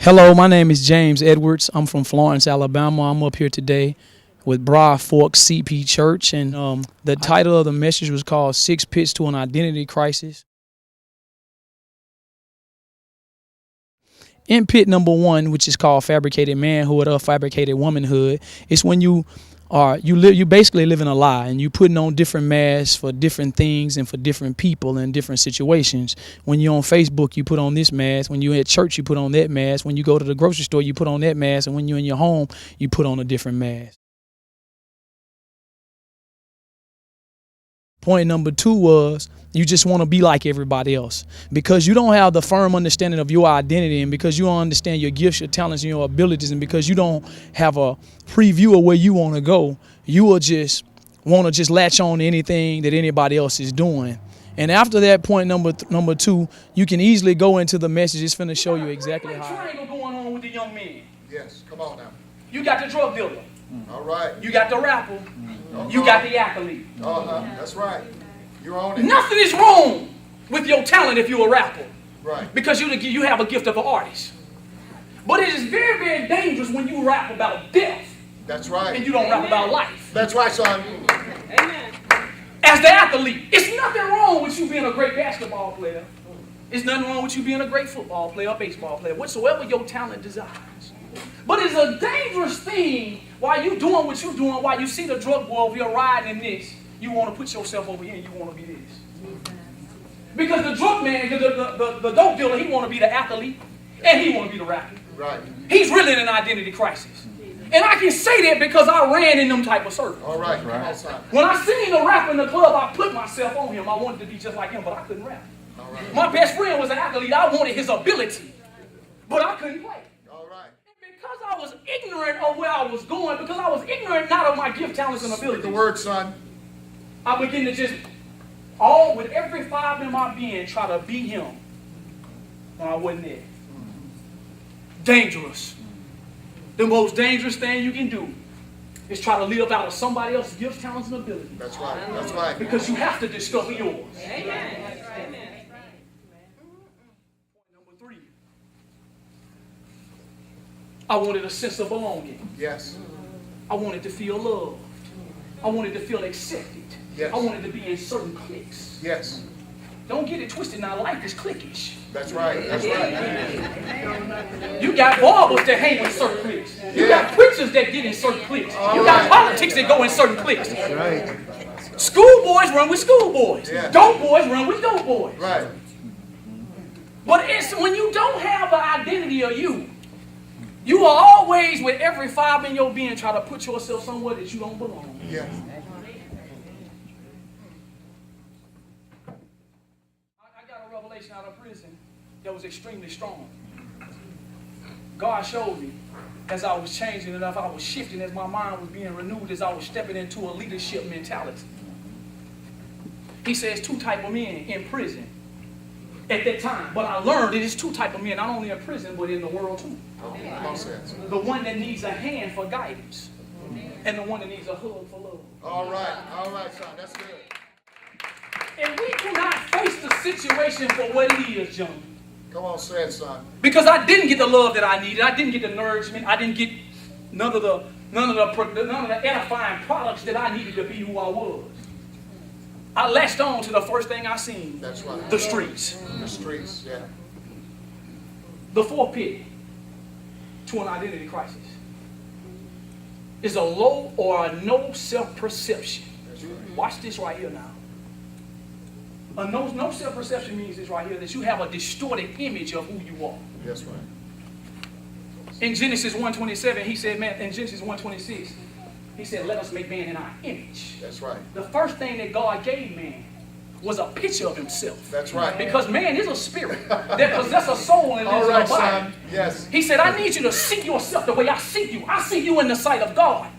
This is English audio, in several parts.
Hello, my name is James Edwards. I'm from Florence, Alabama. I'm up here today with Broad Fork CP Church, and the title of the message was called Six Pits to an Identity Crisis. In pit number one, which is called fabricated manhood or fabricated womanhood, it's when you basically living a lie, and you putting on different masks for different things and for different people and different situations. When you're on Facebook, you put on this mask. When you're at church, you put on that mask. When you go to the grocery store, you put on that mask. And when you're in your home, you put on a different mask. Point number two was you just want to be like everybody else because you don't have the firm understanding of your identity, and because you don't understand your gifts, your talents, and your abilities, and because you don't have a preview of where you want to go, you will just want to just latch on to anything that anybody else is doing. And after that, point number two, you can easily go into the message. It's finna show you exactly how. Triangle going on with the young men. Yes, come on now. You got the drug dealer. All right. You got the rapper. You got the athlete. That's right. You're on it. Nothing is wrong with your talent if you're a rapper. Right. Because you have a gift of an artist. But it is very, very dangerous when you rap about death. That's right. And you don't rap about life. That's right, son. Amen. As the athlete, it's nothing wrong with you being a great basketball player. It's nothing wrong with you being a great football player or baseball player, whatsoever your talent desires. But it's a dangerous thing while you doing what you're doing, while you see the drug war over here riding in this, you want to put yourself over here and you want to be this. Because the drug man, the dope dealer, he want to be the athlete and he want to be the rapper. Right. He's really in an identity crisis. And I can say that because I ran in them type of circles. All right. Right. When I seen the rapper in the club, I put myself on him. I wanted to be just like him, but I couldn't rap. All right. My best friend was an athlete. I wanted his ability, but I couldn't play. All right. Because I was ignorant of where I was going, because I was ignorant not of my gift, talents, and abilities. The word, son. I began to just, with every fiber in my being, try to be him when I wasn't there. Dangerous. The most dangerous thing you can do is try to live out of somebody else's gifts, talents, and abilities. That's right. That's right. Because you have to discover yours. Amen. Number three, I wanted a sense of belonging. Yes. I wanted to feel loved. I wanted to feel accepted. Yes. I wanted to be in certain cliques. Yes. Don't get it twisted now. Life is cliquish. That's right. That's right. You got barbers that hang with certain cliques. You got preachers that get in certain cliques. You got politics that go in certain cliques. That's right. Schoolboys run with schoolboys. Yeah. Dope boys run with dope boys. Right. But it's when you don't have an identity of you, you are always with every fiber in your being trying to put yourself somewhere that you don't belong. Yes. I got a revelation out of prison that was extremely strong. God showed me as I was changing enough, I was shifting, as my mind was being renewed, as I was stepping into a leadership mentality. He says two type of men in prison at that time. But I learned it is two type of men, not only in prison, but in the world too. The one that needs a hand for guidance, and the one that needs a hug for love. All right, son. That's good. And we cannot face the situation for what it is, John. Come on, say it, son. Because I didn't get the love that I needed. I didn't get the nourishment. I didn't get none of the edifying products that I needed to be who I was. I latched on to the first thing I seen. That's right. The streets. The streets, yeah. The fourth pit to an identity crisis is a low or a no self-perception. That's right. Watch this right here now. A no self-perception means this right here, that you have a distorted image of who you are. That's right. In Genesis 1:27, he said, man, in Genesis 1:26, he said, let us make man in our image. That's right. The first thing that God gave man was a picture of himself. That's right. Because man is a spirit that possesses a soul and lives All right, in a body. son. Yes. He said, I need you to see yourself the way I see you. I see you in the sight of God.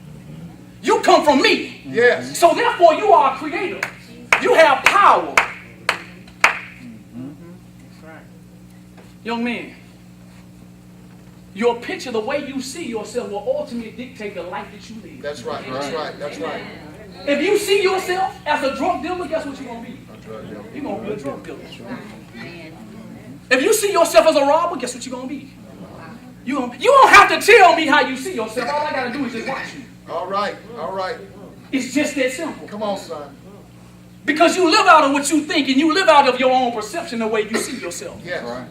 You come from me. Yes. So therefore, you are a creator. You have power. Young man, your picture, the way you see yourself, will ultimately dictate the life that you live. That's right. That's right. That's right. If you see yourself as a drug dealer, guess what you're going to be? You're going to be a drug dealer. If you see yourself as a robber, guess what you're going to be? You don't have to tell me how you see yourself. All I got to do is just watch you. All right. All right. It's just that simple. Come on, son. Because you live out of what you think, and you live out of your own perception the way you see yourself. Yes. Right.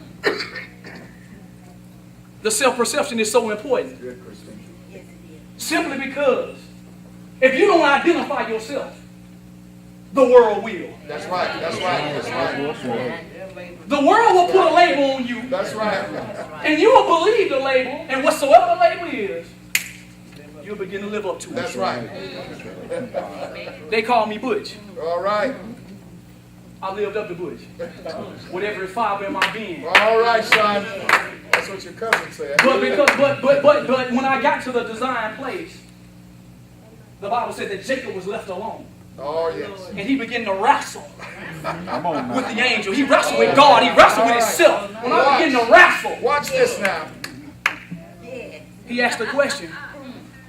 The self-perception is so important. Good, Christine. Simply because if you don't identify yourself, the world will. That's right. That's right. That's right. The world will put a label on you, That's right. and you will believe the label, and whatsoever the label is, you'll begin to live up to it. That's right. They call me Butch. All right. I lived up to Butch with every fiber in my being. All right, son. That's what your cousin said. But when I got to the design place, the Bible said that Jacob was left alone. Oh, yes. And he began to wrestle Come on now. with the angel. He wrestled with God. He wrestled with himself. When I began to wrestle, Watch this now. he asked a question.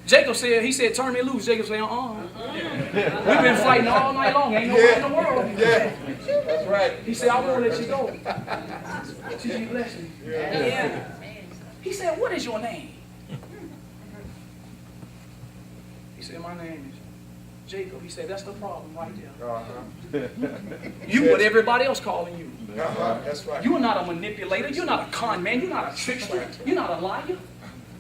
Jacob said, he said, turn me loose. Jacob said, we've been fighting all night long. Ain't no way in the world. Yeah. That's right. He said, I won't let you go. Till you bless me. Yeah. He said, what is your name? He said, my name is Jacob. He said, that's the problem right there. You what everybody else calling you. That's right. You are not a manipulator. You're not a con man. You're not a trickster. You're not a liar.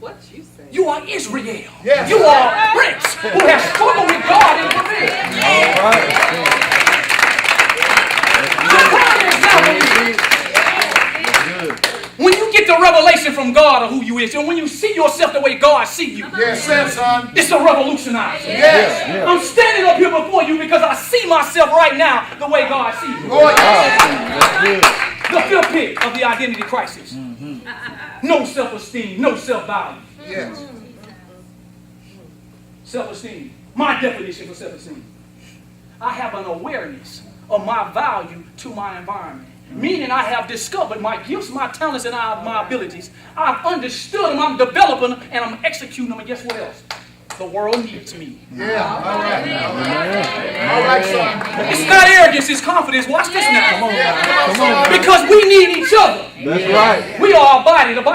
What you say? You are Israel. Yes. You are Prince who has struggled with God and prevailed. When you get the revelation from God of who you is, and when you see yourself the way God sees you, Yes, son. it's a revolutionizer. Yes. I'm standing up here before you because I see myself right now the way God sees me. Oh, yes. The fifth pick of the identity crisis. No self-esteem, no self-value. Yes. Self-esteem. My definition for self-esteem. I have an awareness of my value to my environment. Meaning I have discovered my gifts, my talents, and my abilities. I've understood them, I'm developing them, and I'm executing them. And guess what else? The world needs me. Yeah. All right. All right. All right, son. It's not arrogance, it's confidence. Watch this now. Come on. Because we need each other. That's right. We are a body. The body